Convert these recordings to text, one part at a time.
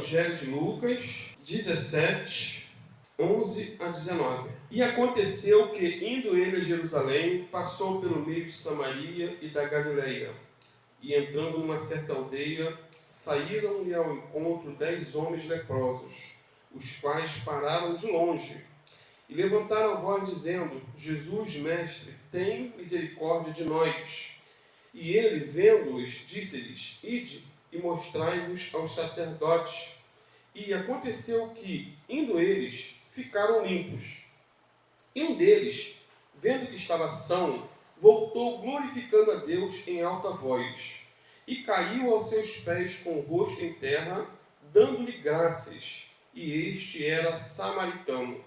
Evangelho de Lucas 17, 11 a 19. E aconteceu que, indo ele a Jerusalém, passou pelo meio de Samaria e da Galileia. E entrando numa certa aldeia, saíram-lhe ao encontro 10 homens leprosos, os quais pararam de longe. E levantaram a voz, dizendo: Jesus, mestre, tem misericórdia de nós. E ele, vendo-os, disse-lhes: Ide e mostrai-vos aos sacerdotes. E aconteceu que, indo eles, ficaram limpos. E um deles, vendo que estava são, voltou glorificando a Deus em alta voz, e caiu aos seus pés com o rosto em terra, dando-lhe graças. E este era samaritano.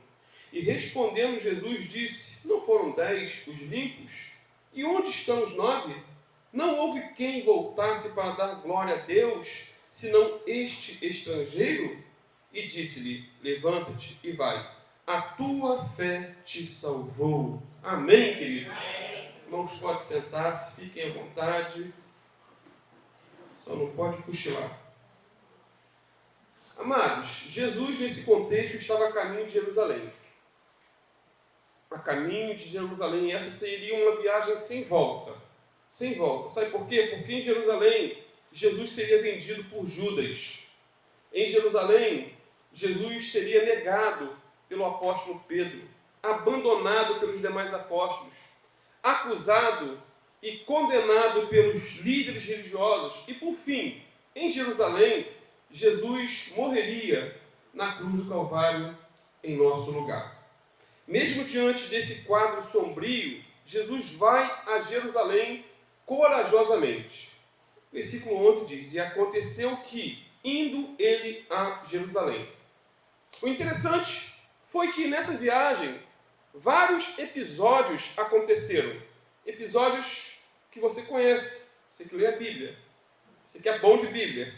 E respondendo Jesus, disse: Não foram 10 os limpos? E onde estão os 9? Não houve quem voltasse para dar glória a Deus, senão este estrangeiro? E disse-lhe: Levanta-te e vai. A tua fé te salvou. Amém, queridos? Amém. Irmãos, pode sentar-se, fiquem à vontade. Só não pode cochilar. Amados, Jesus, nesse contexto, estava a caminho de Jerusalém. A caminho de Jerusalém. Essa seria uma viagem sem volta. Sem volta. Sabe por quê? Porque em Jerusalém, Jesus seria vendido por Judas. Em Jerusalém, Jesus seria negado pelo apóstolo Pedro, abandonado pelos demais apóstolos, acusado e condenado pelos líderes religiosos. E por fim, em Jerusalém, Jesus morreria na cruz do Calvário em nosso lugar. Mesmo diante desse quadro sombrio, Jesus vai a Jerusalém corajosamente. Versículo 11 diz: E aconteceu que, indo ele a Jerusalém. O interessante foi que nessa viagem vários episódios aconteceram. Episódios que você conhece, você que lê a Bíblia, você que é bom de Bíblia.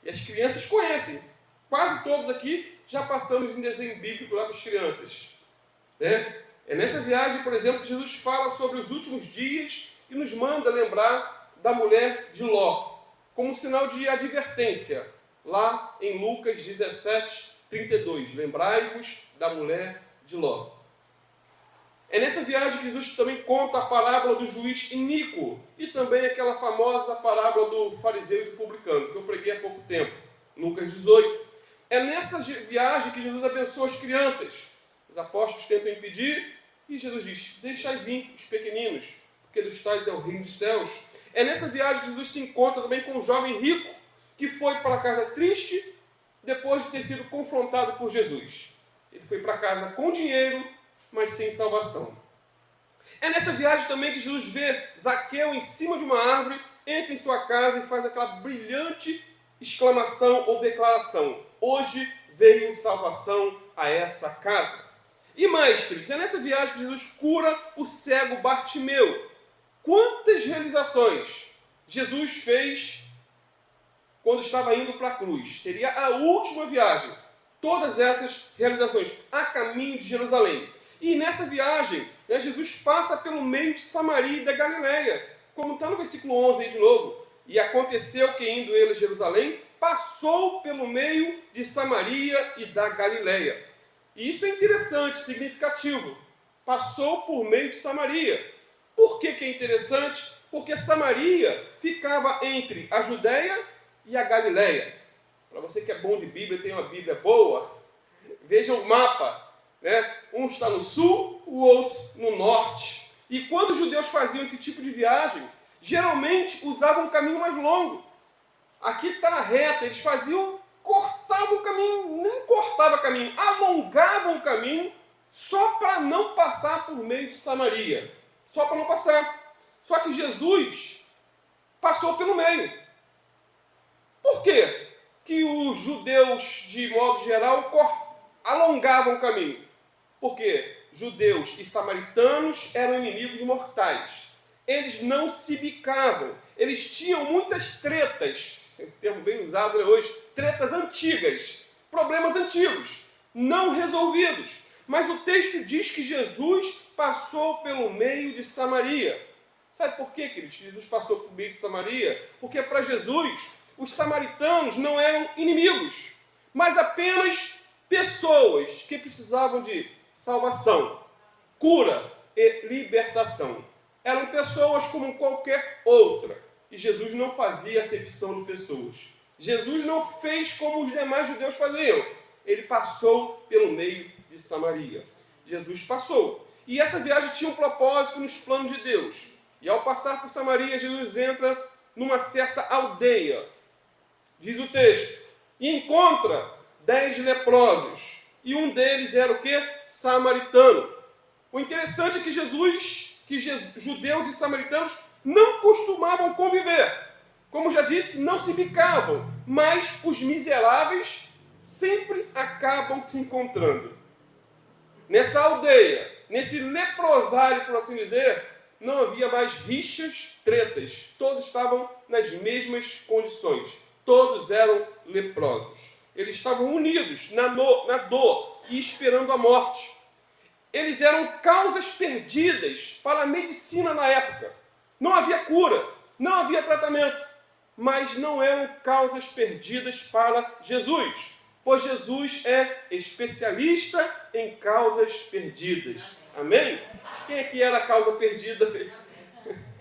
E as crianças conhecem. Quase todos aqui já passamos em desenho bíblico lá para as crianças. É nessa viagem, por exemplo, que Jesus fala sobre os últimos dias e nos manda lembrar da mulher de Ló, como sinal de advertência, lá em Lucas 17, 32. Lembrai-vos da mulher de Ló. É nessa viagem que Jesus também conta a parábola do juiz iníquo e também aquela famosa parábola do fariseu e do publicano, que eu preguei há pouco tempo, Lucas 18. É nessa viagem que Jesus abençoa as crianças. Os apóstolos tentam impedir e Jesus diz: Deixai vir os pequeninos, porque dos tais é o reino dos céus. É nessa viagem que Jesus se encontra também com um jovem rico que foi para casa triste depois de ter sido confrontado por Jesus. Ele foi para casa com dinheiro, mas sem salvação. É nessa viagem também que Jesus vê Zaqueu em cima de uma árvore, entra em sua casa e faz aquela brilhante exclamação ou declaração: Hoje veio salvação a essa casa. E mais, queridos, é nessa viagem que Jesus cura o cego Bartimeu. Quantas realizações Jesus fez quando estava indo para a cruz? Seria a última viagem. Todas essas realizações a caminho de Jerusalém. E nessa viagem, Jesus passa pelo meio de Samaria e da Galileia. Como está no versículo 11 aí de novo. E aconteceu que, indo ele a Jerusalém, passou pelo meio de Samaria e da Galileia. E isso é interessante, significativo. Passou por meio de Samaria. Por que é interessante? Porque Samaria ficava entre a Judéia e a Galileia. Para você que é bom de Bíblia, tem uma Bíblia boa, veja o mapa. Um está no sul, o outro no norte. E quando os judeus faziam esse tipo de viagem, geralmente usavam um caminho mais longo. Aqui está a reta, eles cortavam o caminho, nem cortava o caminho, alongavam o caminho só para não passar por meio de Samaria. Só para não passar. Só que Jesus passou pelo meio. Por quê que os judeus, de modo geral, alongavam o caminho? Porque judeus e samaritanos eram inimigos mortais. Eles não se bicavam. Eles tinham muitas tretas, termo bem usado hoje, tretas antigas, problemas antigos, não resolvidos. Mas o texto diz que Jesus passou pelo meio de Samaria. Sabe por quê, queridos? Jesus passou pelo meio de Samaria? Porque para Jesus, os samaritanos não eram inimigos. mas apenas pessoas que precisavam de salvação, cura e libertação. Eram pessoas como qualquer outra. E Jesus não fazia acepção de pessoas. Jesus não fez como os demais judeus faziam. Ele passou pelo meio de Samaria. Jesus passou. E essa viagem tinha um propósito nos planos de Deus. E ao passar por Samaria, Jesus entra numa certa aldeia. Diz o texto. E encontra 10 leprosos. E um deles era o quê? Samaritano. O interessante é que judeus e samaritanos não costumavam conviver. Como já disse, não se bicavam. Mas os miseráveis sempre acabam se encontrando. Nessa aldeia, nesse leprosário, por assim dizer, não havia mais rixas, tretas. Todos estavam nas mesmas condições. Todos eram leprosos. Eles estavam unidos na dor e esperando a morte. Eles eram causas perdidas para a medicina na época. Não havia cura, não havia tratamento, mas não eram causas perdidas para Jesus, pois Jesus é especialista em causas perdidas. Amém? Quem aqui era a causa perdida?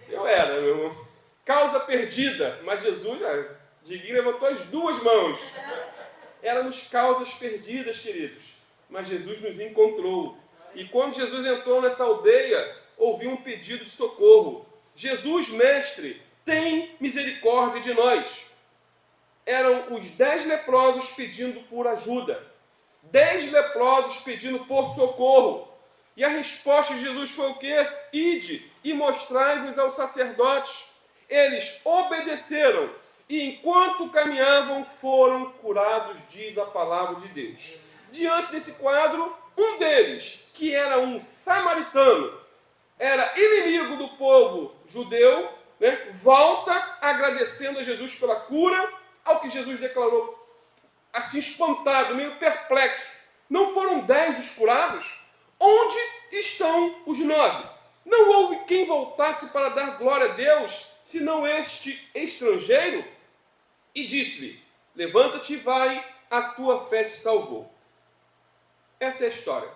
Eu era, meu irmão. Causa perdida, mas Jesus, Diguinho levantou as duas mãos. Éramos causas perdidas, queridos, mas Jesus nos encontrou. E quando Jesus entrou nessa aldeia, ouviu um pedido de socorro. Jesus, mestre, tem misericórdia de nós. Eram os 10 leprosos pedindo por ajuda. 10 leprosos pedindo por socorro. E a resposta de Jesus foi o quê? Ide e mostrai-vos aos sacerdotes. Eles obedeceram e enquanto caminhavam foram curados, diz a palavra de Deus. Diante desse quadro, um deles, que era um samaritano, era inimigo do povo judeu, volta agradecendo a Jesus pela cura, ao que Jesus declarou, assim espantado, meio perplexo. Não foram 10 os curados? Onde estão os 9? Não houve quem voltasse para dar glória a Deus, senão este estrangeiro? E disse-lhe, levanta-te e vai, a tua fé te salvou. Essa é a história.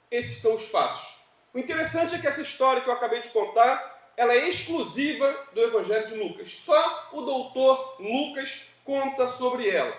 Esses são os fatos. O interessante é que essa história que eu acabei de contar, ela é exclusiva do Evangelho de Lucas. Só o doutor Lucas conta sobre ela.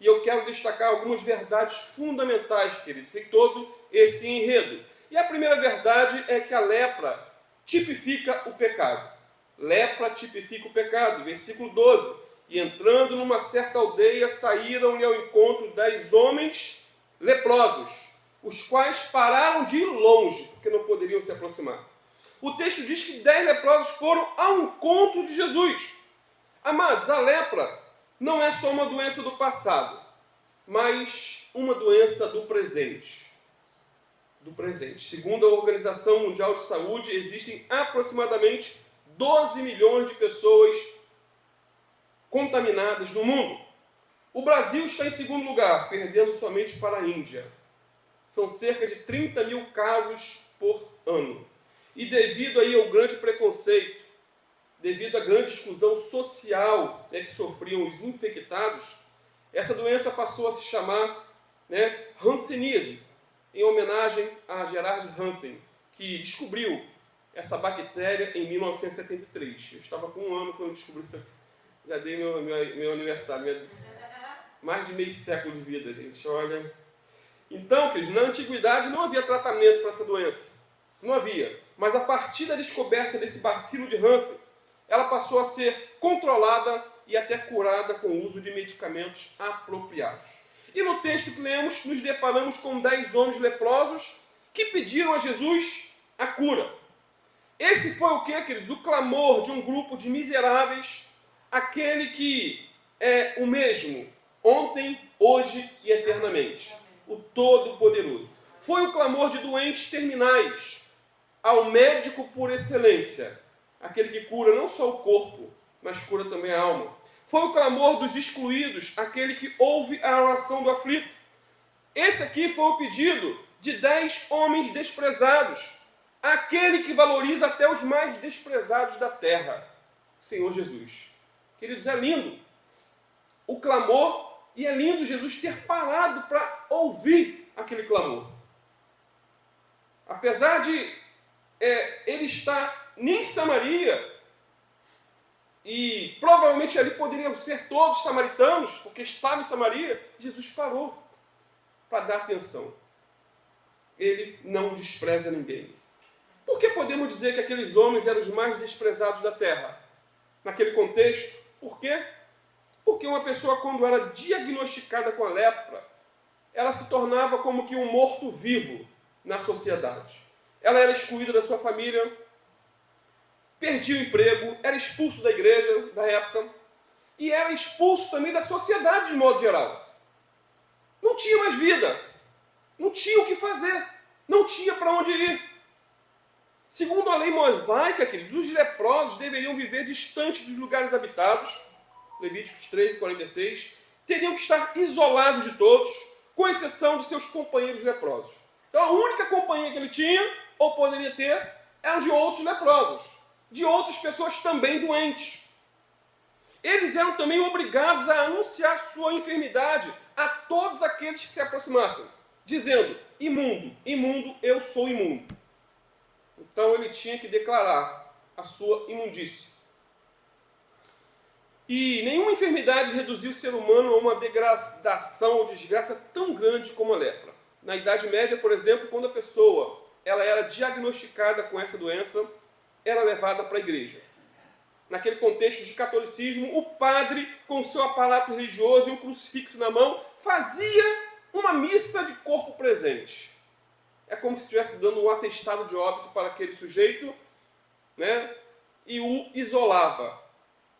E eu quero destacar algumas verdades fundamentais, queridos, em todo esse enredo. E a primeira verdade é que a lepra tipifica o pecado. Lepra tipifica o pecado. Versículo 12. E entrando numa certa aldeia, saíram-lhe ao encontro 10 homens leprosos, os quais pararam de longe, porque não poderiam se aproximar. O texto diz que 10 leprosos foram ao encontro de Jesus. Amados, a lepra não é só uma doença do passado, mas uma doença do presente. Segundo a Organização Mundial de Saúde, existem aproximadamente 12 milhões de pessoas contaminadas no mundo. O Brasil está em segundo lugar, perdendo somente para a Índia. São cerca de 30 mil casos por ano. E devido aí ao grande preconceito, devido à grande exclusão social que sofriam os infectados, essa doença passou a se chamar hanseníase, em homenagem a Gerard Hansen, que descobriu essa bactéria em 1973. Eu estava com 1 ano quando descobri isso. Já dei meu aniversário, mais de meio século de vida, gente. Olha. Então, queridos, na antiguidade não havia tratamento para essa doença. Não havia. Mas a partir da descoberta desse bacilo de Hansen, ela passou a ser controlada e até curada com o uso de medicamentos apropriados. E no texto que lemos, nos deparamos com 10 homens leprosos que pediram a Jesus a cura. Esse foi o que, queridos? O clamor de um grupo de miseráveis, aquele que é o mesmo, ontem, hoje e eternamente. O Todo-Poderoso. Foi o clamor de doentes terminais ao médico por excelência, aquele que cura não só o corpo, mas cura também a alma. Foi o clamor dos excluídos, aquele que ouve a oração do aflito. Esse aqui foi o pedido de 10 homens desprezados, aquele que valoriza até os mais desprezados da terra, Senhor Jesus. Queridos, é lindo o clamor E é lindo Jesus ter parado para ouvir aquele clamor. Apesar de ele estar em Samaria, e provavelmente ali poderiam ser todos samaritanos, porque estava em Samaria, Jesus parou para dar atenção. Ele não despreza ninguém. Por que podemos dizer que aqueles homens eram os mais desprezados da terra? Naquele contexto, por quê? Porque uma pessoa, quando era diagnosticada com a lepra, ela se tornava como que um morto-vivo na sociedade. Ela era excluída da sua família, perdia o emprego, era expulso da igreja da época e era expulso também da sociedade de modo geral. Não tinha mais vida, não tinha o que fazer, não tinha para onde ir. Segundo a lei mosaica, queridos, os leprosos deveriam viver distante dos lugares habitados, Levíticos 13, 46, teriam que estar isolados de todos, com exceção de seus companheiros leprosos. Então a única companhia que ele tinha, ou poderia ter, era de outros leprosos, de outras pessoas também doentes. Eles eram também obrigados a anunciar sua enfermidade a todos aqueles que se aproximassem, dizendo: imundo, imundo, eu sou imundo. Então ele tinha que declarar a sua imundície. E nenhuma enfermidade reduziu o ser humano a uma degradação ou desgraça tão grande como a lepra. Na Idade Média, por exemplo, quando a pessoa ela era diagnosticada com essa doença, era levada para a igreja. Naquele contexto de catolicismo, o padre, com seu aparato religioso e um crucifixo na mão, fazia uma missa de corpo presente. É como se estivesse dando um atestado de óbito para aquele sujeito, né? E o isolava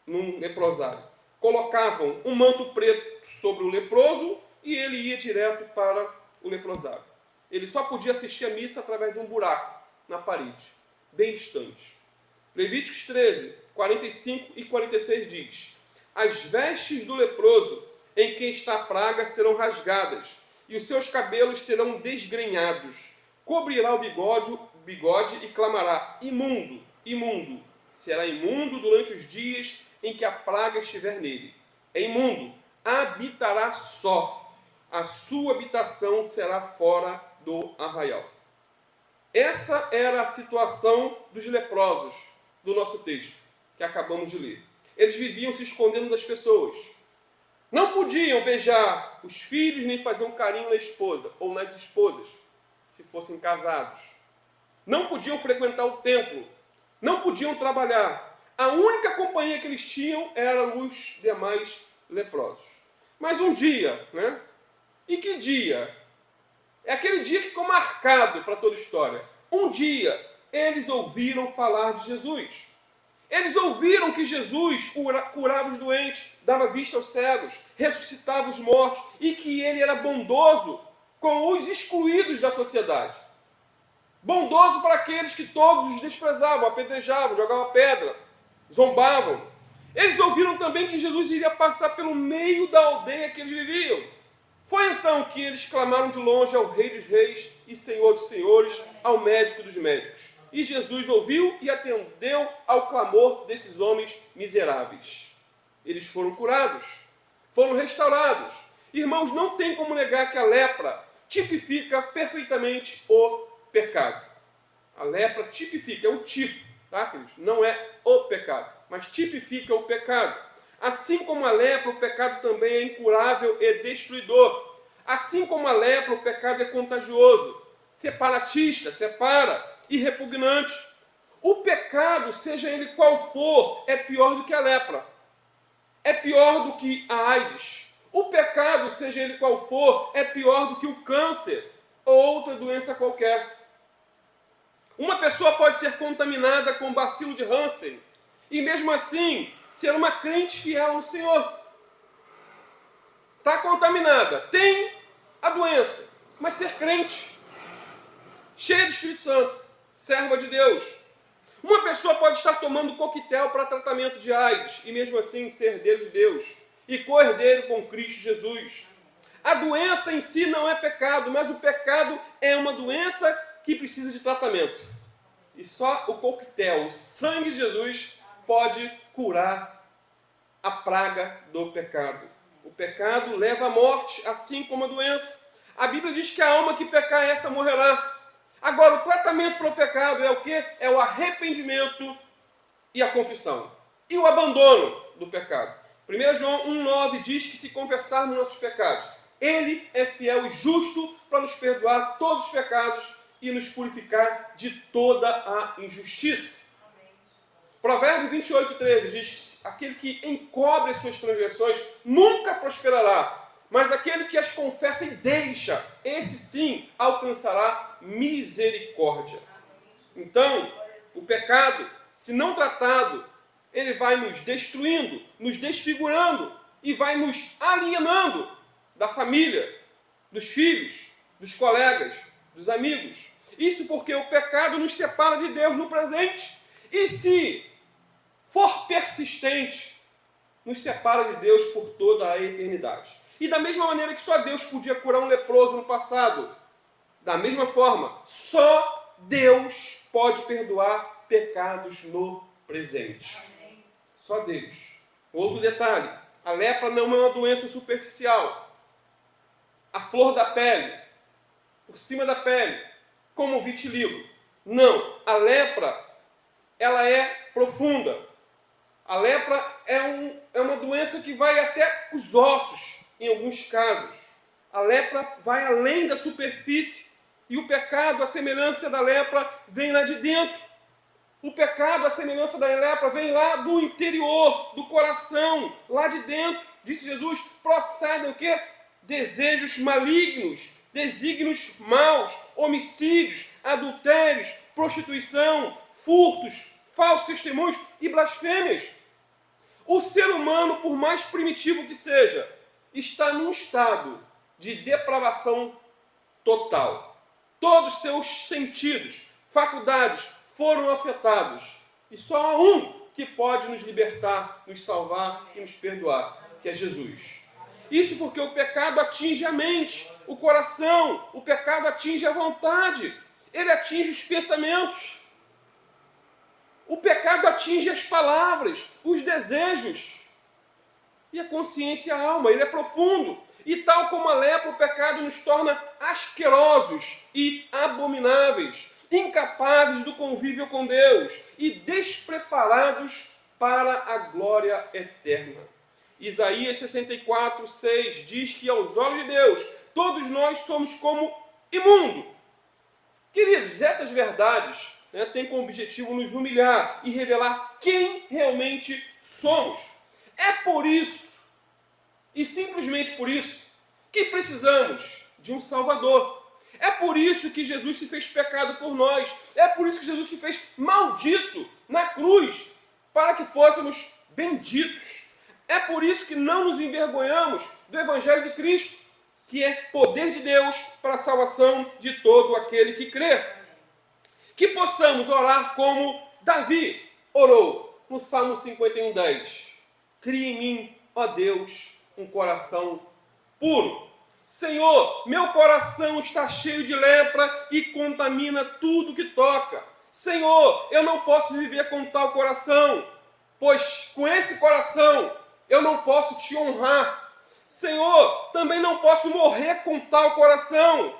num leprosário. Colocavam um manto preto sobre o leproso e ele ia direto para o leprosário. Ele só podia assistir a missa através de um buraco na parede, bem distante. Levíticos 13, 45 e 46 diz: as vestes do leproso em quem está a praga serão rasgadas, e os seus cabelos serão desgrenhados. Cobrirá o bigode e clamará: imundo, imundo. Será imundo durante os dias em que a praga estiver nele. É imundo, habitará só. A sua habitação será fora do arraial. Essa era a situação dos leprosos do nosso texto, que acabamos de ler. Eles viviam se escondendo das pessoas. Não podiam beijar os filhos, nem fazer um carinho na esposa, ou nas esposas, se fossem casados. Não podiam frequentar o templo. Não podiam trabalhar. A única companhia que eles tinham era os demais leprosos. Mas um dia, né? E que dia? É aquele dia que ficou marcado para toda a história. Um dia, eles ouviram falar de Jesus. Eles ouviram que Jesus curava os doentes, dava vista aos cegos, ressuscitava os mortos e que ele era bondoso com os excluídos da sociedade. Bondoso para aqueles que todos os desprezavam, apedrejavam, jogavam pedra, zombavam. Eles ouviram também que Jesus iria passar pelo meio da aldeia que eles viviam. Foi então que eles clamaram de longe ao Rei dos Reis e Senhor dos Senhores, ao Médico dos Médicos. E Jesus ouviu e atendeu ao clamor desses homens miseráveis. Eles foram curados, foram restaurados. Irmãos, não tem como negar que a lepra tipifica perfeitamente o pecado. A lepra tipifica, é um tipo, tá, queridos? Não é o pecado, mas tipifica o pecado. Assim como a lepra, o pecado também é incurável e destruidor. Assim como a lepra, o pecado é contagioso, separatista, separa, e repugnante. O pecado, seja ele qual for, é pior do que a lepra. É pior do que a AIDS. O pecado, seja ele qual for, é pior do que o câncer ou outra doença qualquer. Uma pessoa pode ser contaminada com bacilo de Hansen e mesmo assim ser uma crente fiel ao Senhor. Está contaminada, tem a doença, mas ser crente, cheia do Espírito Santo, serva de Deus. Uma pessoa pode estar tomando coquetel para tratamento de AIDS e mesmo assim ser herdeiro de Deus e co-herdeiro com Cristo Jesus. A doença em si não é pecado, mas o pecado é uma doença que precisa de tratamento. E só o coquetel, o sangue de Jesus, pode curar a praga do pecado. O pecado leva à morte, assim como a doença. A Bíblia diz que a alma que pecar, essa morrerá. Agora, o tratamento para o pecado é o quê? É o arrependimento e a confissão. E o abandono do pecado. 1 João 1,9 diz que se confessarmos nossos pecados, Ele é fiel e justo para nos perdoar todos os pecados e nos purificar de toda a injustiça. Provérbio 28,13 diz que aquele que encobre as suas transgressões nunca prosperará, mas aquele que as confessa e deixa, esse sim alcançará misericórdia. Então, o pecado, se não tratado, ele vai nos destruindo, nos desfigurando e vai nos alienando da família, dos filhos, dos colegas, dos amigos. Isso porque o pecado nos separa de Deus no presente. E se for persistente, nos separa de Deus por toda a eternidade. E da mesma maneira que só Deus podia curar um leproso no passado, da mesma forma, só Deus pode perdoar pecados no presente. Só Deus. Outro detalhe, a lepra não é uma doença superficial. A flor da pele, por cima da pele, como o vitiligo. Não, a lepra, ela é profunda. A lepra é uma doença que vai até os ossos, em alguns casos. A lepra vai além da superfície. E o pecado, a semelhança da lepra, vem lá de dentro. O pecado, a semelhança da lepra, vem lá do interior, do coração, lá de dentro. Disse Jesus, procedem o quê? Desejos malignos, desígnios maus, homicídios, adultérios, prostituição, furtos, falsos testemunhos e blasfêmias. O ser humano, por mais primitivo que seja, está num estado de depravação total. Todos os seus sentidos, faculdades foram afetados. E só há um que pode nos libertar, nos salvar e nos perdoar, que é Jesus. Isso porque o pecado atinge a mente, o coração, o pecado atinge a vontade, ele atinge os pensamentos. O pecado atinge as palavras, os desejos e a consciência e a alma. Ele é profundo. E tal como a lepra, o pecado nos torna asquerosos e abomináveis, incapazes do convívio com Deus e despreparados para a glória eterna. Isaías 64:6 diz que aos olhos de Deus, todos nós somos como imundo. Queridos, essas verdades têm como objetivo nos humilhar e revelar quem realmente somos. É por isso, e simplesmente por isso, que precisamos de um Salvador. É por isso que Jesus se fez pecado por nós. É por isso que Jesus se fez maldito na cruz, para que fôssemos benditos. É por isso que não nos envergonhamos do Evangelho de Cristo, que é poder de Deus para a salvação de todo aquele que crê. Que possamos orar como Davi orou no Salmo 51:10. Cria em mim, ó Deus, um coração puro. Senhor, meu coração está cheio de lepra e contamina tudo que toca. Senhor, eu não posso viver com tal coração, pois com esse coração eu não posso te honrar. Senhor, também não posso morrer com tal coração,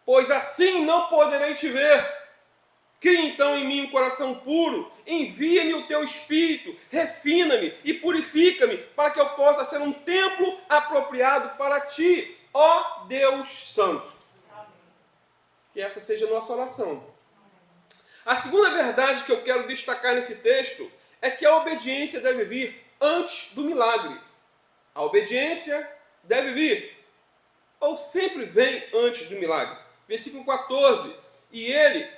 pois assim não poderei te ver. Cria então em mim um coração puro, envia-me o teu Espírito, refina-me e purifica-me, para que eu possa ser um templo apropriado para ti, ó Deus Santo. Amém. Que essa seja a nossa oração. Amém. A segunda verdade que eu quero destacar nesse texto é que a obediência deve vir antes do milagre. A obediência deve vir, ou sempre vem antes do milagre. Versículo 14, e ele,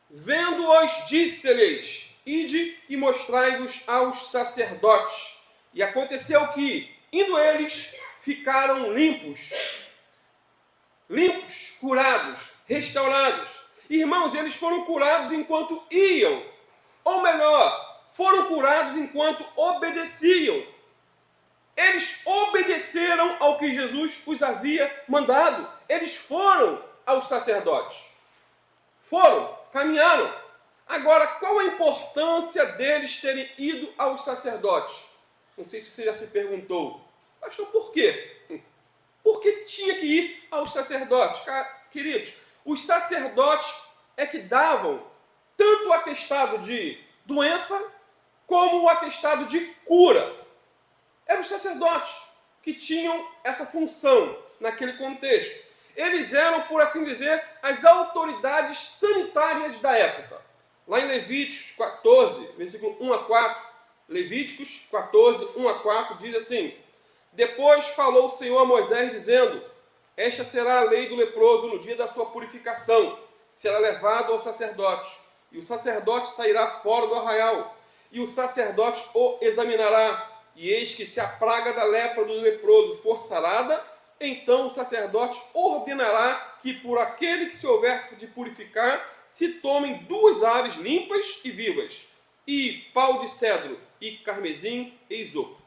vendo-os, disse-lhes, ide e mostrai-vos aos sacerdotes. E aconteceu que, indo eles, ficaram limpos, curados, restaurados. Irmãos, eles foram curados enquanto iam, ou melhor, foram curados enquanto obedeciam. Eles obedeceram ao que Jesus os havia mandado. Eles foram aos sacerdotes. Caminharam. Agora, qual a importância deles terem ido aos sacerdotes? Não sei se você já se perguntou. Pastor, por quê? Porque tinha que ir aos sacerdotes. Queridos, os sacerdotes é que davam tanto o atestado de doença como o atestado de cura. Eram os sacerdotes que tinham essa função naquele contexto. Eles eram, por assim dizer, as autoridades sanitárias da época. Lá em Levíticos 14, versículo 1 a 4, Levíticos 14, 1 a 4, diz assim: Depois falou o Senhor a Moisés, dizendo: Esta será a lei do leproso no dia da sua purificação. Será levado ao sacerdote, e o sacerdote sairá fora do arraial, e o sacerdote o examinará. E eis que se a praga da lepra do leproso for sarada, então o sacerdote ordenará que por aquele que se houver de purificar, se tomem 2 aves limpas e vivas, e pau de cedro, e carmesim e isopo.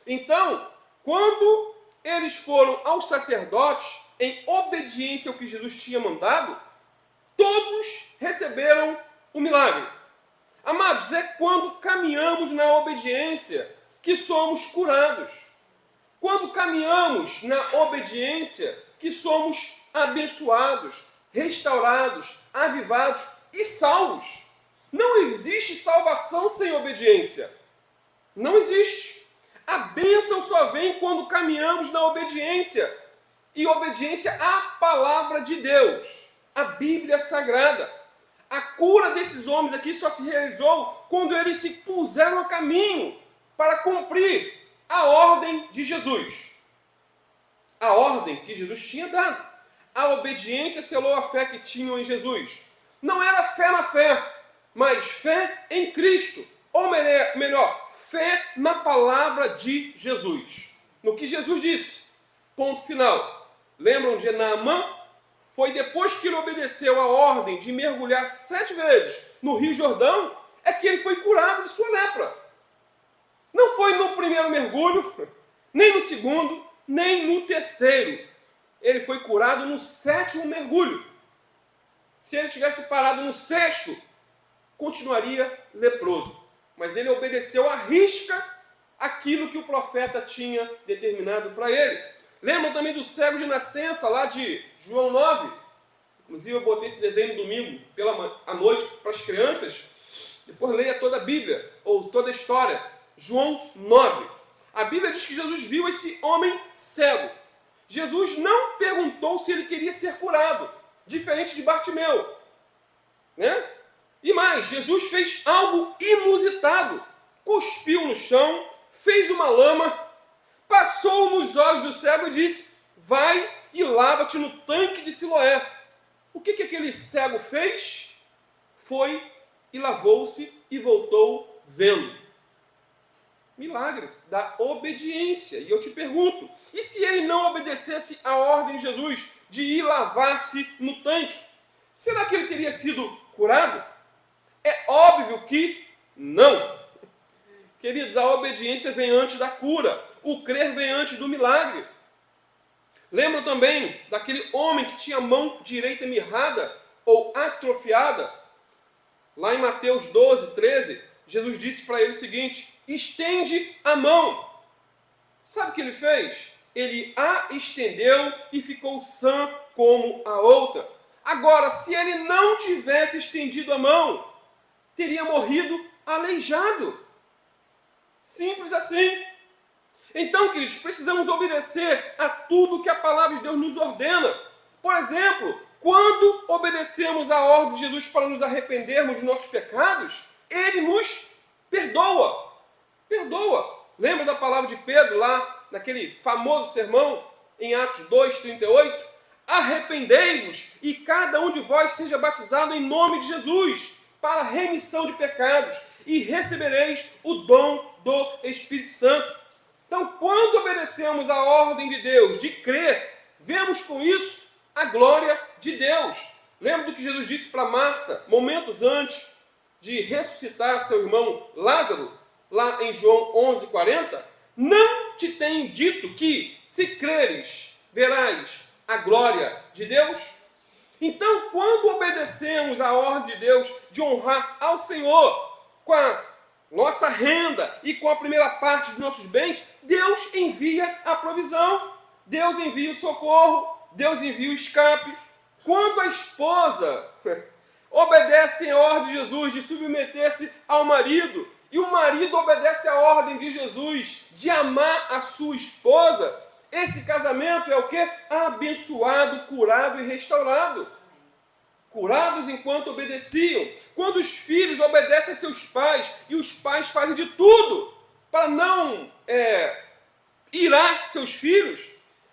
Então, quando eles foram aos sacerdotes, em obediência ao que Jesus tinha mandado, todos receberam o milagre. Amados, é quando caminhamos na obediência que somos curados. Quando caminhamos na obediência que somos abençoados, restaurados, avivados e salvos. Não existe salvação sem obediência. Não existe. A bênção só vem quando caminhamos na obediência. E obediência à palavra de Deus, a Bíblia Sagrada. A cura desses homens aqui só se realizou quando eles se puseram a caminho para cumprir a ordem de Jesus. A ordem que Jesus tinha dado. A obediência selou a fé que tinham em Jesus. Não era fé na fé, mas fé em Cristo. Ou melhor, fé na palavra de Jesus. No que Jesus disse. Ponto final. Lembram de Naamã? Foi depois que ele obedeceu a ordem de mergulhar 7 vezes no Rio Jordão, é que ele foi curado de sua lepra. Não foi no primeiro mergulho, nem no segundo, nem no terceiro. Ele foi curado no 7º mergulho. Se ele tivesse parado no 6º, continuaria leproso. Mas ele obedeceu à risca aquilo que o profeta tinha determinado para ele. Lembra também do cego de nascença, lá de João 9? Inclusive eu botei esse desenho no domingo, à noite, para as crianças. Depois leia toda a Bíblia, ou toda a história. João 9. A Bíblia diz que Jesus viu esse homem cego. Jesus não perguntou se ele queria ser curado, diferente de Bartimeu. Né? E mais, Jesus fez algo inusitado. Cuspiu no chão, fez uma lama, passou nos olhos do cego e disse: vai e lava-te no tanque de Siloé. O que aquele cego fez? Foi e lavou-se e voltou vendo. Milagre da obediência. E eu te pergunto, e se ele não obedecesse à ordem de Jesus de ir lavar-se no tanque? Será que ele teria sido curado? É óbvio que não. Queridos, a obediência vem antes da cura. O crer vem antes do milagre. Lembram também daquele homem que tinha a mão direita mirrada ou atrofiada? Lá em Mateus 12, 13, Jesus disse para ele o seguinte: estende a mão. Sabe o que ele fez? Ele a estendeu e ficou sã como a outra. Agora, se ele não tivesse estendido a mão, teria morrido aleijado. Simples assim. Então, queridos, precisamos obedecer a tudo que a palavra de Deus nos ordena. Por exemplo, quando obedecemos a ordem de Jesus para nos arrependermos de nossos pecados, Ele nos perdoa. Perdoa. Lembra da palavra de Pedro lá, naquele famoso sermão, em Atos 2:38? Arrependei-vos e cada um de vós seja batizado em nome de Jesus, para a remissão de pecados, e recebereis o dom do Espírito Santo. Então, quando obedecemos a ordem de Deus de crer, vemos com isso a glória de Deus. Lembra do que Jesus disse para Marta, momentos antes de ressuscitar seu irmão Lázaro, lá em João 11:40? Não te tenho dito que, se creres, verás a glória de Deus? Então, quando obedecemos a ordem de Deus de honrar ao Senhor com a nossa renda, e com a primeira parte dos nossos bens, Deus envia a provisão, Deus envia o socorro, Deus envia o escape. Quando a esposa obedece à ordem de Jesus de submeter-se ao marido, e o marido obedece à ordem de Jesus de amar a sua esposa, esse casamento é o quê? Abençoado, curado e restaurado. Curados enquanto obedeciam. Quando os filhos obedecem a seus pais, e os pais fazem de tudo para não irar seus filhos,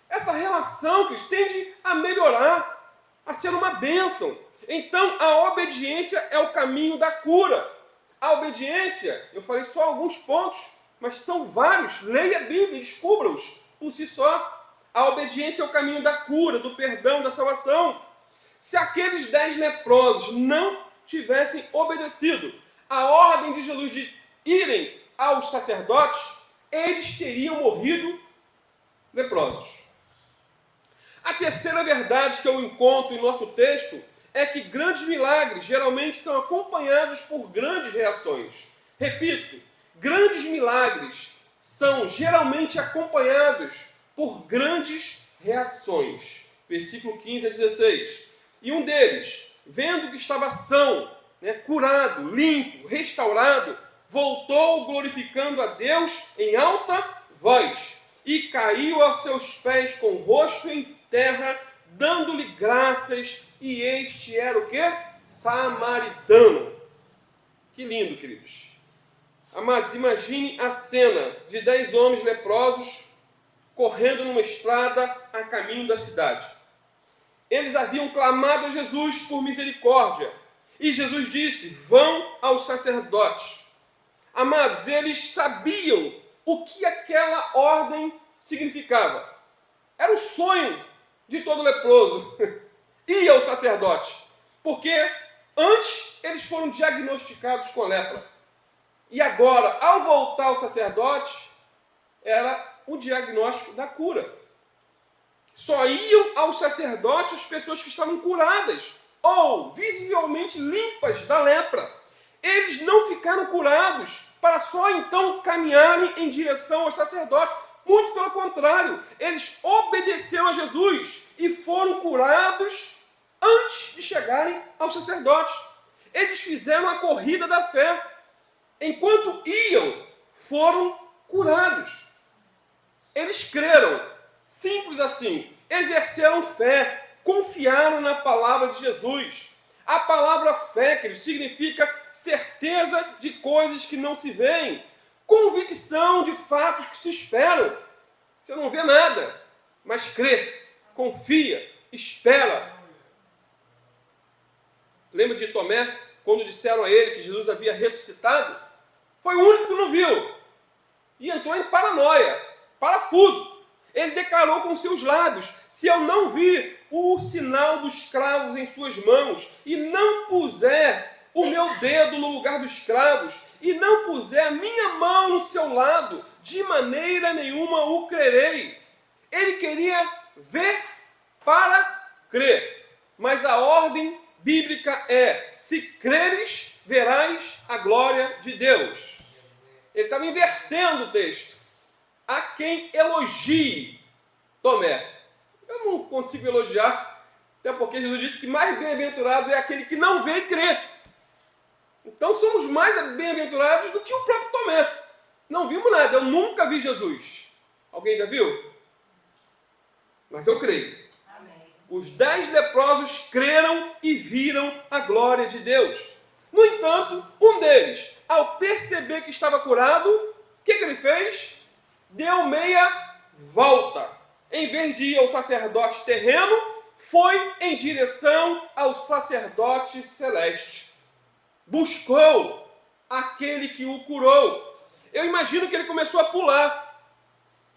essa relação que tende a melhorar, a ser uma bênção. Então, a obediência é o caminho da cura. A obediência, eu falei só alguns pontos, mas são vários. Leia a Bíblia e descubra-os por si só. A obediência é o caminho da cura, do perdão, da salvação. Se aqueles 10 leprosos não tivessem obedecido a ordem de Jesus de irem aos sacerdotes, eles teriam morrido leprosos. A terceira verdade que eu encontro em nosso texto é que grandes milagres geralmente são acompanhados por grandes reações. Repito, grandes milagres são geralmente acompanhados por grandes reações. Versículo 15 a 16. E um deles, vendo que estava são, curado, limpo, restaurado, voltou glorificando a Deus em alta voz e caiu aos seus pés com o rosto em terra, dando-lhe graças, e este era o quê? Samaritano. Que lindo, queridos. Amados, imagine a cena de 10 homens leprosos correndo numa estrada a caminho da cidade. Eles haviam clamado a Jesus por misericórdia, e Jesus disse: vão aos sacerdotes. Amados, eles sabiam o que aquela ordem significava. Era o sonho de todo leproso. Ir ao sacerdote. Porque antes eles foram diagnosticados com lepra. E agora, ao voltar ao sacerdote, era o diagnóstico da cura. Só iam ao sacerdote as pessoas que estavam curadas ou visivelmente limpas da lepra. Eles não ficaram curados para só então caminharem em direção ao sacerdote. Muito pelo contrário, eles obedeceram a Jesus e foram curados antes de chegarem aos sacerdotes. Eles fizeram a corrida da fé. Enquanto iam, foram curados. Eles creram, simples assim, exerceram fé, confiaram na palavra de Jesus. A palavra fé, querido, significa certeza de coisas que não se veem, convicção de fatos que se esperam. Você não vê nada, mas crê, confia, espera. Lembra de Tomé, quando disseram a ele que Jesus havia ressuscitado? Foi o único que não viu. E entrou em paranoia, parafuso. Ele declarou com seus lábios: se eu não vir o sinal dos cravos em suas mãos, e não puser o meu dedo no lugar dos cravos, e não puser a minha mão no seu lado, de maneira nenhuma o crerei. Ele queria ver para crer. Mas a ordem bíblica é: se creres, verás a glória de Deus. Ele estava invertendo o texto. Há quem elogie Tomé. Eu não consigo elogiar, até porque Jesus disse que mais bem-aventurado é aquele que não vê e crê. Então somos mais bem-aventurados do que o próprio Tomé. Não vimos nada, eu nunca vi Jesus. Alguém já viu? Mas eu creio. Amém. Os 10 leprosos creram e viram a glória de Deus. No entanto, um deles, ao perceber que estava curado, o que ele fez? Deu meia volta. Em vez de ir ao sacerdote terreno, foi em direção ao sacerdote celeste. Buscou aquele que o curou. Eu imagino que ele começou a pular.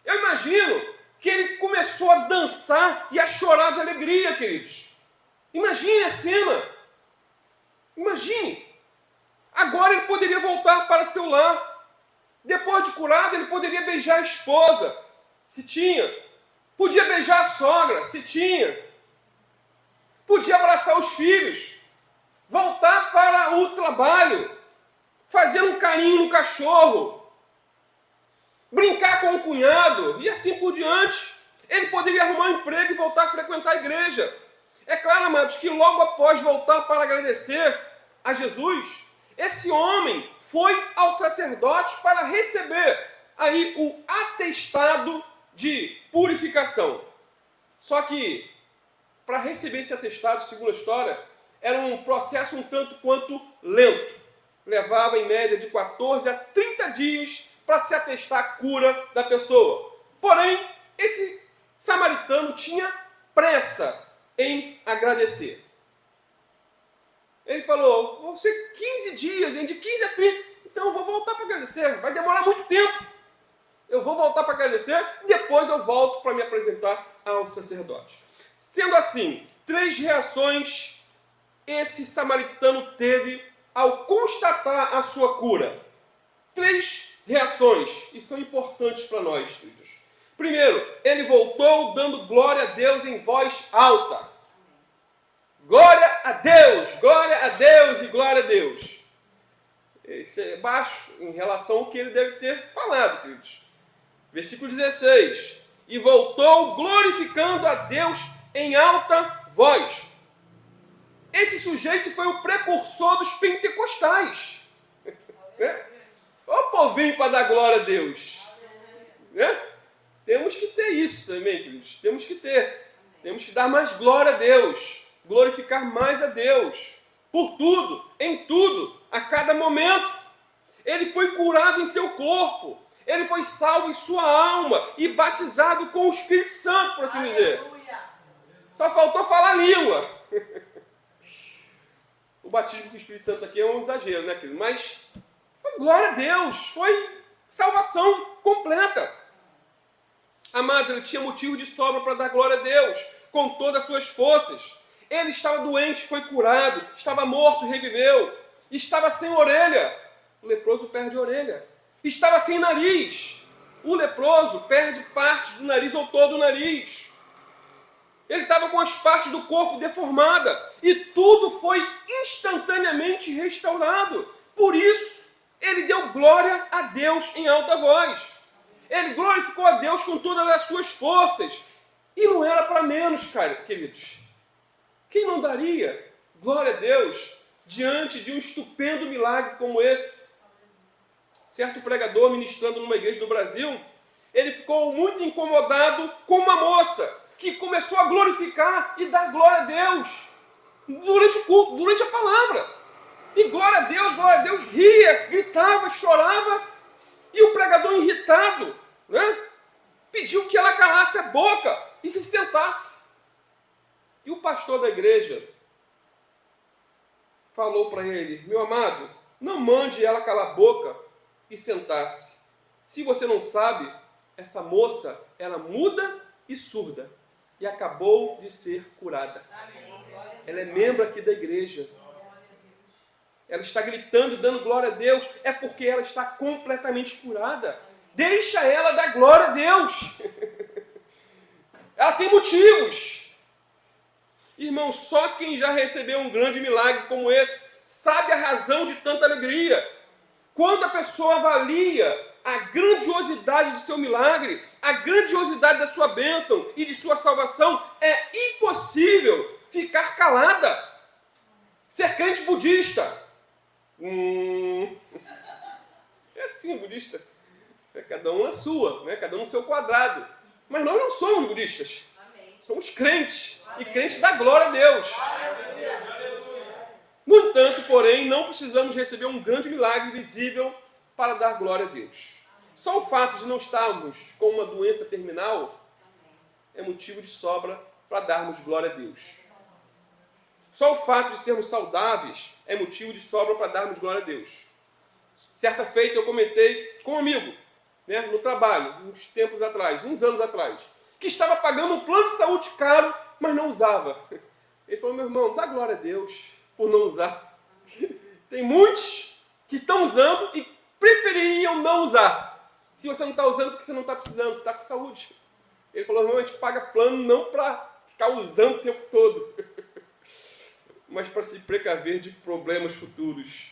Eu imagino que ele começou a dançar e a chorar de alegria, queridos. Imagine a cena. Imagine. Agora ele poderia voltar para seu lar. Depois de curado, ele poderia beijar a esposa, se tinha. Podia beijar a sogra, se tinha. Podia abraçar os filhos. Voltar para o trabalho. Fazer um carinho no cachorro. brincar com o cunhado e assim por diante. Ele poderia arrumar um emprego e voltar a frequentar a igreja. É claro, amados, que logo após voltar para agradecer a Jesus, esse homem foi ao sacerdote para receber aí o atestado de purificação. Só que, para receber esse atestado, segundo a história, era um processo um tanto quanto lento. Levava em média de 14 a 30 dias para se atestar a cura da pessoa. Porém, esse samaritano tinha pressa em agradecer. Ele falou, vão ser 15 dias, de 15 a 30, então eu vou voltar para agradecer, vai demorar muito tempo. Eu vou voltar para agradecer, depois eu volto para me apresentar ao sacerdote. Sendo assim, 3 reações esse samaritano teve ao constatar a sua cura. 3 reações, e são importantes para nós, queridos. Primeiro, ele voltou dando glória a Deus em voz alta. Glória a Deus e glória a Deus. Isso é baixo em relação ao que ele deve ter falado, queridos. Versículo 16. E voltou glorificando a Deus em alta voz. Esse sujeito foi o precursor dos pentecostais. Olha o povinho para dar glória a Deus. Temos que ter isso também, queridos. Temos que ter. Temos que dar mais glória a Deus. Glorificar mais a Deus. Por tudo, em tudo, a cada momento. Ele foi curado em seu corpo. Ele foi salvo em sua alma e batizado com o Espírito Santo, por assim dizer. Só faltou falar língua. O batismo com o Espírito Santo aqui é um exagero, né, querido? Mas foi glória a Deus, foi salvação completa. Amados, ele tinha motivo de sobra para dar glória a Deus, com todas as suas forças. Ele estava doente, foi curado, estava morto, reviveu. Estava sem orelha, o leproso perde a orelha. Estava sem nariz, o leproso perde partes do nariz ou todo o nariz. Ele estava com as partes do corpo deformadas e tudo foi instantaneamente restaurado. Por isso, ele deu glória a Deus em alta voz. Ele glorificou a Deus com todas as suas forças. E não era para menos, cara, queridos. Quem não daria glória a Deus diante de um estupendo milagre como esse? Certo pregador ministrando numa igreja do Brasil, ele ficou muito incomodado com uma moça que começou a glorificar e dar glória a Deus durante o culto, durante a palavra. E glória a Deus, ria, gritava, chorava. E o pregador irritado, pediu que ela calasse a boca e se sentasse. E o pastor da igreja falou para ele, meu amado, não mande ela calar a boca e sentar-se. Se você não sabe, essa moça, ela muda e surda. E acabou de ser curada. Ela é membro aqui da igreja. Ela está gritando e dando glória a Deus. É porque ela está completamente curada. Deixa ela dar glória a Deus. Ela tem motivos. Irmão, só quem já recebeu um grande milagre como esse sabe a razão de tanta alegria. Quando a pessoa avalia a grandiosidade de seu milagre, a grandiosidade da sua bênção e de sua salvação, é impossível ficar calada. Ser crente budista. É assim, budista. Cada um na sua, cada um no seu quadrado. Mas nós não somos budistas. Amém. Somos crentes. Amém. E crentes da glória a Deus. No entanto, porém, não precisamos receber um grande milagre visível para dar glória a Deus. Só o fato de não estarmos com uma doença terminal é motivo de sobra para darmos glória a Deus. Só o fato de sermos saudáveis é motivo de sobra para darmos glória a Deus. Certa feita eu comentei com um amigo, no trabalho, uns tempos atrás, uns anos atrás, que estava pagando um plano de saúde caro, mas não usava. Ele falou, meu irmão, dá glória a Deus por não usar. Tem muitos que estão usando e prefeririam não usar. Se você não está usando, porque você não está precisando, você está com saúde. Ele falou, irmão, a gente paga plano não para ficar usando o tempo todo, mas para se precaver de problemas futuros.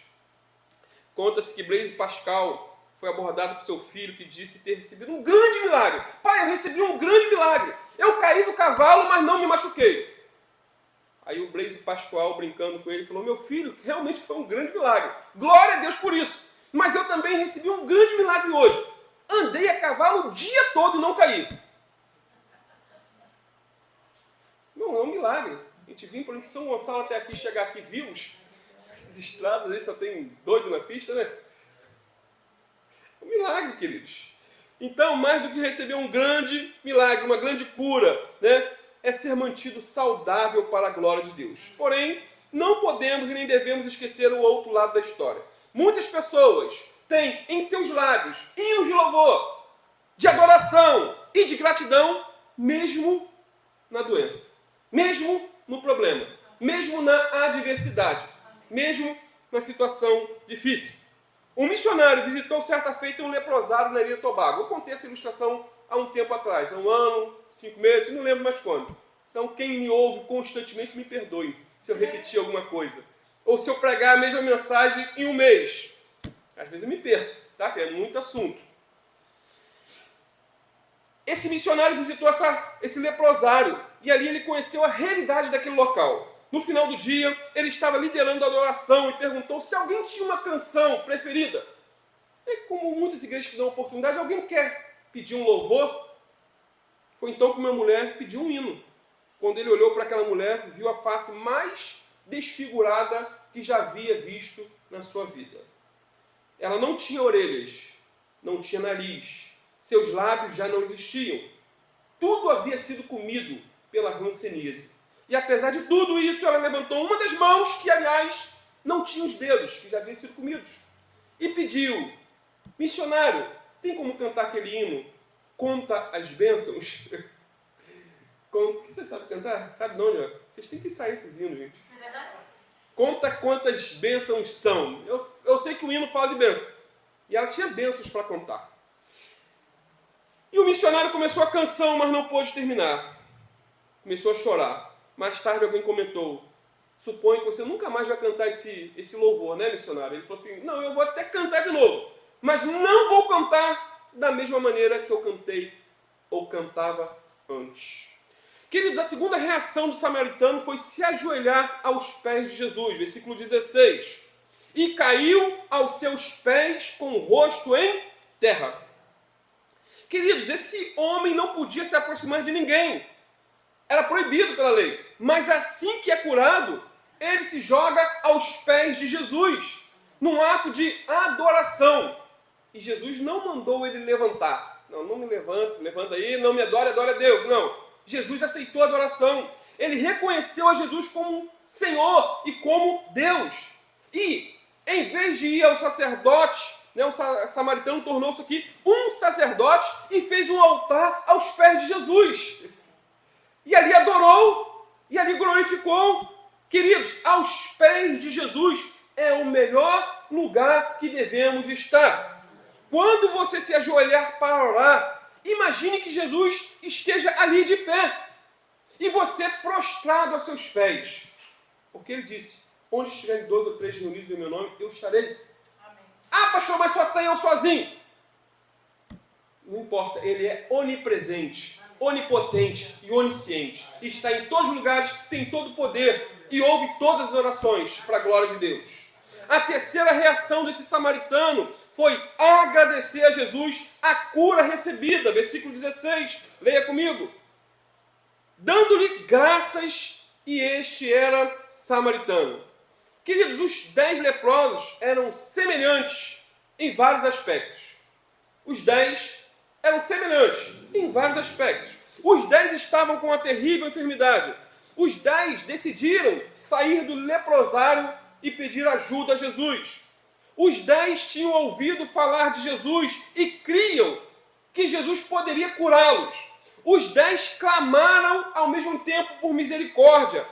Conta-se que Blaise Pascal foi abordada por seu filho, que disse ter recebido um grande milagre. Pai, eu recebi um grande milagre. Eu caí do cavalo, mas não me machuquei. Aí o Blaise Pascoal, brincando com ele, falou: meu filho, realmente foi um grande milagre. Glória a Deus por isso. Mas eu também recebi um grande milagre hoje. Andei a cavalo o dia todo e não caí. Não, é um milagre. A gente vinha por São Gonçalo até aqui, chegar aqui vivos. Essas estradas aí só tem doido na pista, né? É um milagre, queridos. Então, mais do que receber um grande milagre, uma grande cura, né, é ser mantido saudável para a glória de Deus. Porém, não podemos e nem devemos esquecer o outro lado da história. Muitas pessoas têm em seus lábios hinos de louvor, de adoração e de gratidão, mesmo na doença, mesmo no problema, mesmo na adversidade, mesmo na situação difícil. Um missionário visitou certa feita um leprosário na Ilha do Tobago. Eu contei essa ilustração há um tempo atrás, há 1 ano, 5 meses, não lembro mais quando. Então, quem me ouve constantemente, me perdoe se eu repetir alguma coisa. Ou se eu pregar a mesma mensagem em 1 mês. Às vezes eu me perco, tá? Porque é muito assunto. Esse missionário visitou esse leprosário e ali ele conheceu a realidade daquele local. No final do dia, ele estava liderando a adoração e perguntou se alguém tinha uma canção preferida. E como muitas igrejas que dão oportunidade, alguém quer pedir um louvor? Foi então que uma mulher pediu um hino. Quando ele olhou para aquela mulher, viu a face mais desfigurada que já havia visto na sua vida. Ela não tinha orelhas, não tinha nariz, seus lábios já não existiam. Tudo havia sido comido pela hanseníase. E apesar de tudo isso, ela levantou uma das mãos, que aliás não tinha os dedos, que já haviam sido comidos, e pediu: missionário, tem como cantar aquele hino? Conta as bênçãos. Você sabe cantar? Sabe de onde? Vocês têm que sair esses hinos, gente. Conta quantas bênçãos são. Eu sei que o hino fala de bênção. E ela tinha bênçãos para contar. E o missionário começou a canção, mas não pôde terminar. Começou a chorar. Mais tarde alguém comentou: suponho que você nunca mais vai cantar esse louvor, né, missionário? Ele falou assim: não, eu vou até cantar de novo, mas não vou cantar da mesma maneira que eu cantei ou cantava antes. Queridos, a segunda reação do samaritano foi se ajoelhar aos pés de Jesus, versículo 16. E caiu aos seus pés com o rosto em terra. Queridos, esse homem não podia se aproximar de ninguém. Era proibido pela lei. Mas assim que é curado, ele se joga aos pés de Jesus, num ato de adoração. E Jesus não mandou ele levantar. Não me levanta aí, não me adore, adore a Deus. Não. Jesus aceitou a adoração. Ele reconheceu a Jesus como Senhor e como Deus. E, em vez de ir ao sacerdote, o samaritano tornou-se aqui um sacerdote e fez um altar aos pés de Jesus. E ali adorou, e ali glorificou. Queridos, aos pés de Jesus é o melhor lugar que devemos estar. Quando você se ajoelhar para orar, imagine que Jesus esteja ali de pé e você prostrado aos seus pés. Porque ele disse: onde estiverem 2 ou 3 reunidos em meu nome, eu estarei. Amém. Ah, pastor, mas só tem eu sozinho. Não importa, ele é onipresente, onipotente e onisciente. Está em todos os lugares, tem todo o poder e ouve todas as orações para a glória de Deus. A terceira reação desse samaritano foi agradecer a Jesus a cura recebida. Versículo 16, leia comigo. Dando-lhe graças, e este era samaritano. Queridos, os 10 leprosos eram semelhantes em vários aspectos. Os 10 eram semelhantes em vários aspectos. Os 10 estavam com uma terrível enfermidade. Os 10 decidiram sair do leprosário e pedir ajuda a Jesus. Os 10 tinham ouvido falar de Jesus e criam que Jesus poderia curá-los. Os 10 clamaram ao mesmo tempo por misericórdia.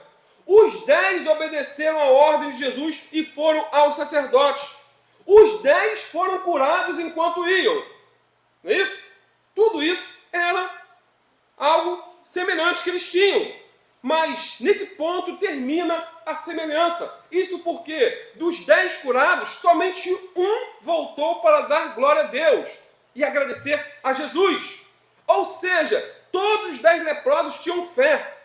Os 10 obedeceram a ordem de Jesus e foram aos sacerdotes. Os 10 foram curados enquanto iam. Não é isso? Tudo isso era algo semelhante que eles tinham. Mas nesse ponto termina a semelhança. Isso porque dos 10 curados, somente um voltou para dar glória a Deus e agradecer a Jesus. Ou seja, todos os 10 leprosos tinham fé,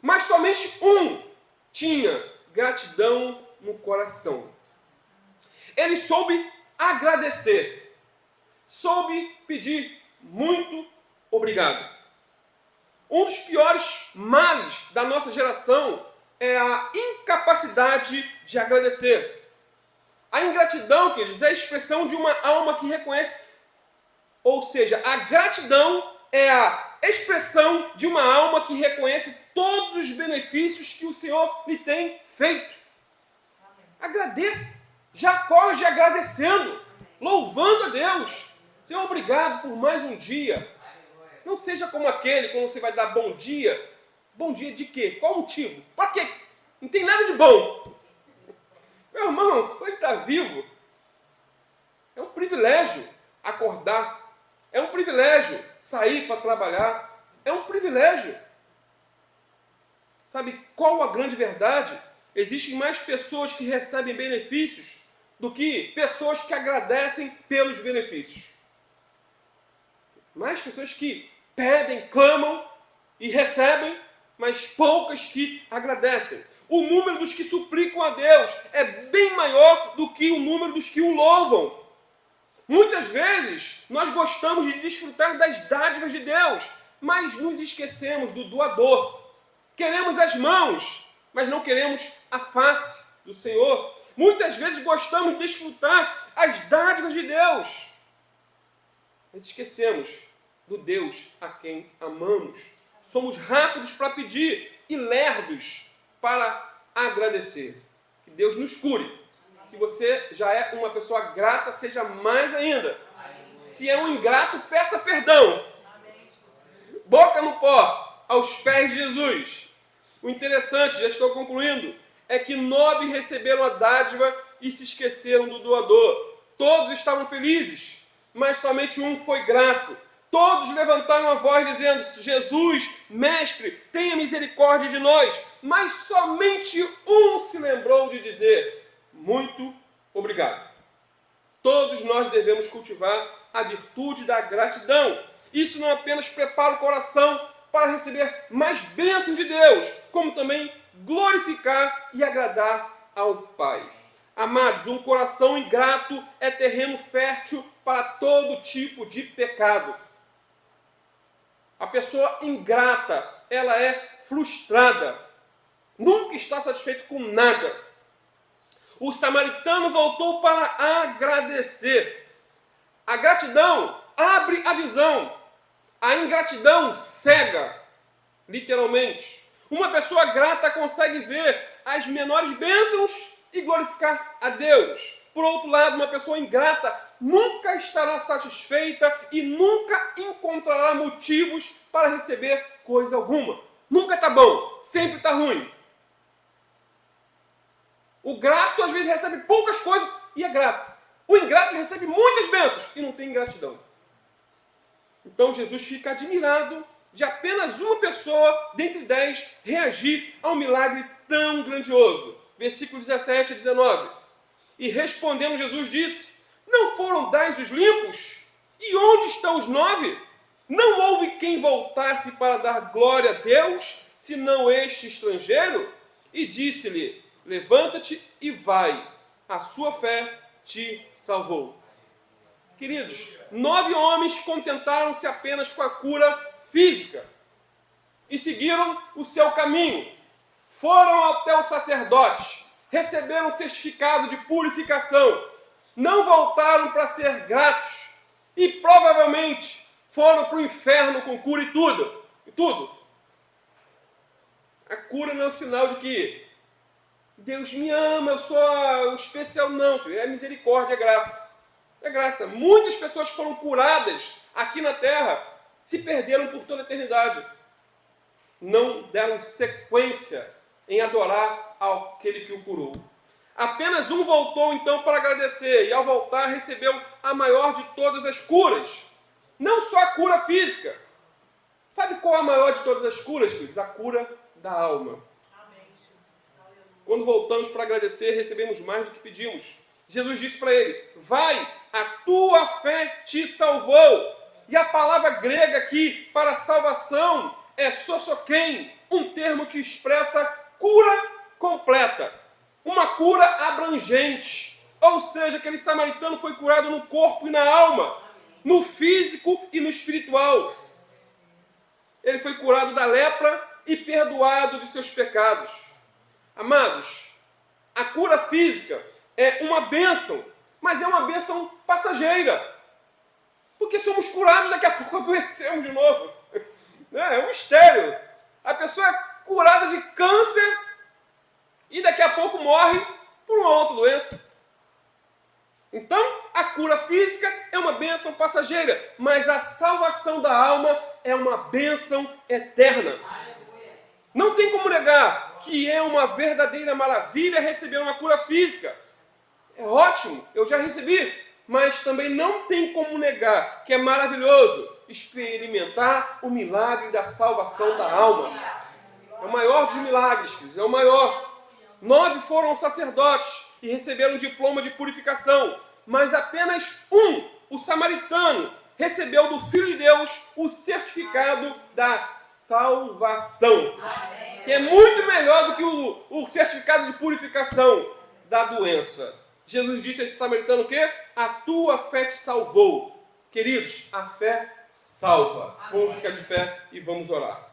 mas somente um tinha gratidão no coração. Ele soube agradecer, soube pedir muito obrigado. Um dos piores males da nossa geração é a incapacidade de agradecer. A ingratidão, queridos, é a expressão de uma alma que reconhece, ou seja, a gratidão é a expressão de uma alma que reconhece todos os benefícios que o Senhor lhe tem feito. Agradeça, já acorde agradecendo, louvando a Deus. Senhor, obrigado por mais um dia. Não seja como aquele, quando você vai dar bom dia. Bom dia de quê? Qual o motivo? Para quê? Não tem nada de bom. Meu irmão, você está vivo. É um privilégio acordar. É um privilégio sair para trabalhar. É um privilégio. Sabe qual a grande verdade? Existem mais pessoas que recebem benefícios do que pessoas que agradecem pelos benefícios. Mais pessoas que pedem, clamam e recebem, mas poucas que agradecem. O número dos que suplicam a Deus é bem maior do que o número dos que o louvam. Muitas vezes nós gostamos de desfrutar das dádivas de Deus, mas nos esquecemos do doador. Queremos as mãos, mas não queremos a face do Senhor. Muitas vezes gostamos de desfrutar as dádivas de Deus, mas esquecemos do Deus a quem amamos. Somos rápidos para pedir e lerdos para agradecer. Que Deus nos cure. Se você já é uma pessoa grata, seja mais ainda. Se é um ingrato, peça perdão. Boca no pó, aos pés de Jesus. O interessante, já estou concluindo, é que 9 receberam a dádiva e se esqueceram do doador. Todos estavam felizes, mas somente um foi grato. Todos levantaram a voz dizendo: Jesus, mestre, tenha misericórdia de nós. Mas somente um se lembrou de dizer: muito obrigado. Todos nós devemos cultivar a virtude da gratidão. Isso não apenas prepara o coração para receber mais bênçãos de Deus, como também glorificar e agradar ao Pai. Amados, um coração ingrato é terreno fértil para todo tipo de pecado. A pessoa ingrata, ela é frustrada, nunca está satisfeito com nada. O samaritano voltou para agradecer. A gratidão abre a visão, a ingratidão cega, literalmente. Uma pessoa grata consegue ver as menores bênçãos e glorificar a Deus. Por outro lado, uma pessoa ingrata nunca estará satisfeita e nunca encontrará motivos para receber coisa alguma. Nunca está bom, sempre está ruim. O grato às vezes recebe poucas coisas e é grato. O ingrato recebe muitas bênçãos e não tem ingratidão. Então Jesus fica admirado de apenas uma pessoa dentre 10 reagir a um milagre tão grandioso. Versículo 17 a 19. E respondendo Jesus disse: não foram 10 os limpos? E onde estão os 9? Não houve quem voltasse para dar glória a Deus, senão este estrangeiro? E disse-lhe: levanta-te e vai, a sua fé te salvou. Queridos, 9 homens contentaram-se apenas com a cura física e seguiram o seu caminho. Foram até o sacerdote, receberam um certificado de purificação, não voltaram para ser gratos e provavelmente foram para o inferno com cura e tudo. A cura não é um sinal de que Deus me ama, eu sou especial, não. É misericórdia, é graça. É graça. Muitas pessoas foram curadas aqui na terra, se perderam por toda a eternidade. Não deram sequência em adorar aquele que o curou. Apenas um voltou então para agradecer, e ao voltar recebeu a maior de todas as curas. Não só a cura física. Sabe qual é a maior de todas as curas, filhos? A cura da alma. Quando voltamos para agradecer, recebemos mais do que pedimos. Jesus disse para ele: vai, a tua fé te salvou. E a palavra grega aqui para salvação é sosoquém, um termo que expressa cura completa, uma cura abrangente. Ou seja, aquele samaritano foi curado no corpo e na alma, no físico e no espiritual. Ele foi curado da lepra e perdoado de seus pecados. Amados, a cura física é uma bênção, mas é uma bênção passageira. Porque somos curados, daqui a pouco adoecemos de novo. É um mistério. A pessoa é curada de câncer e daqui a pouco morre por uma outra doença. Então, a cura física é uma bênção passageira, mas a salvação da alma é uma bênção eterna. Não tem como negar que é uma verdadeira maravilha receber uma cura física. É ótimo, eu já recebi. Mas também não tem como negar que é maravilhoso experimentar o milagre da salvação da alma. É o maior dos milagres, é o maior. 9 foram sacerdotes e receberam um diploma de purificação, mas apenas um, o samaritano, recebeu do Filho de Deus o certificado da salvação, que é muito melhor do que o certificado de purificação da doença. Jesus disse a esse samaritano o quê? A tua fé te salvou. Queridos, a fé salva. Vamos ficar de pé e vamos orar.